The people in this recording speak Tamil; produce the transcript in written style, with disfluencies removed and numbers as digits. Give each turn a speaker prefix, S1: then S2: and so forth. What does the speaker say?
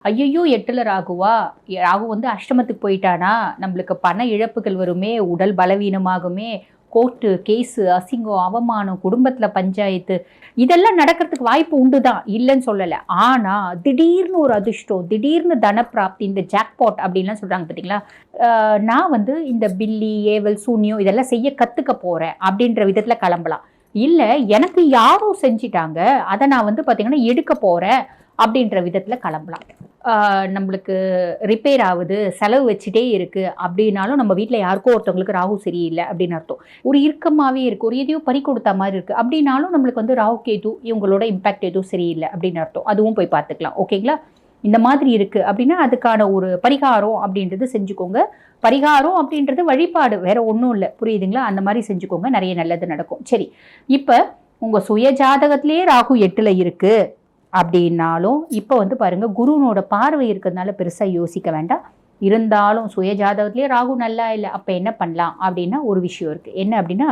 S1: ஐயையோ! 8ல ராகுவா? ராகு வந்து அஷ்டமத்துக்கு போயிட்டானா, நம்மளுக்கு பண இழப்புகள் வருமே, உடல் பலவீனமாகுமே, கோர்ட்டு, கேஸு, அசிங்கம், அவமானம், குடும்பத்தில பஞ்சாயத்து, இதெல்லாம் நடக்கிறதுக்கு வாய்ப்பு உண்டு தான், இல்லன்னு சொல்லல. ஆனா, திடீர்னு ஒரு அதிர்ஷ்டம், திடீர்னு தனப்பிராப்தி, இந்த ஜாக்பாட் அப்படின்லாம் சொல்றாங்க பார்த்தீங்களா? நான் வந்து இந்த பில்லி, ஏவல், சூனியம் இதெல்லாம் செய்ய கத்துக்க போறேன், அப்படின்ற விதத்தில கிளம்பலாம். இல்ல, எனக்கு யாரோ செஞ்சுட்டாங்க, அத நான் வந்து பார்த்தீங்கன்னா, எடுக்க போறேன், அப்படின்ற விதத்தில கிளம்பலாம். நம்மளுக்கு ரிப்பேர் ஆகுது, செலவு வச்சுட்டே இருக்கு அப்படின்னாலும் நம்ம வீட்ல யாருக்கோ ஒருத்தவங்களுக்கு ராகு சரியில்ல அப்படின்னு அர்த்தம். ஒரு இறுக்கமாவே இருக்கு, ஒரு எதையோ பறி கொடுத்த மாரி இருக்கு அப்படின்னாலும் நம்மளுக்கு வந்து ராகு கேது இவங்களோட இம்பாக்ட் எதுவும் சரியில்ல அப்படின்னு அர்த்தம். அதுவும் போய் பார்த்துக்கலாம். ஓகேங்களா? இந்த மாதிரி இருக்கு அப்படின்னா அதுக்கான ஒரு பரிகாரம் அப்படின்றது செஞ்சுக்கோங்க. பரிகாரம் அப்படின்றது வழிபாடு, வேற ஒண்ணும் இல்ல. புரியுதுங்களா? அந்த மாரி செஞ்சுக்கோங்க. நெறைய நல்லது நடக்கும். சரி. இப்ப உங்க சுய ஜாதகத்திலேயே ராகு 8ல இருக்கு அப்படின்னாலும், இப்ப வந்து பாருங்க குருவினோட பார்வை இருக்கிறதுனால பெருசா யோசிக்க வேண்டாம். இருந்தாலும் சுய ஜாதகத்திலேயே ராகு நல்லா இல்ல. அப்ப என்ன பண்ணலாம்? அப்படின்னா ஒரு விஷயம் இருக்கு. என்ன அப்படின்னா,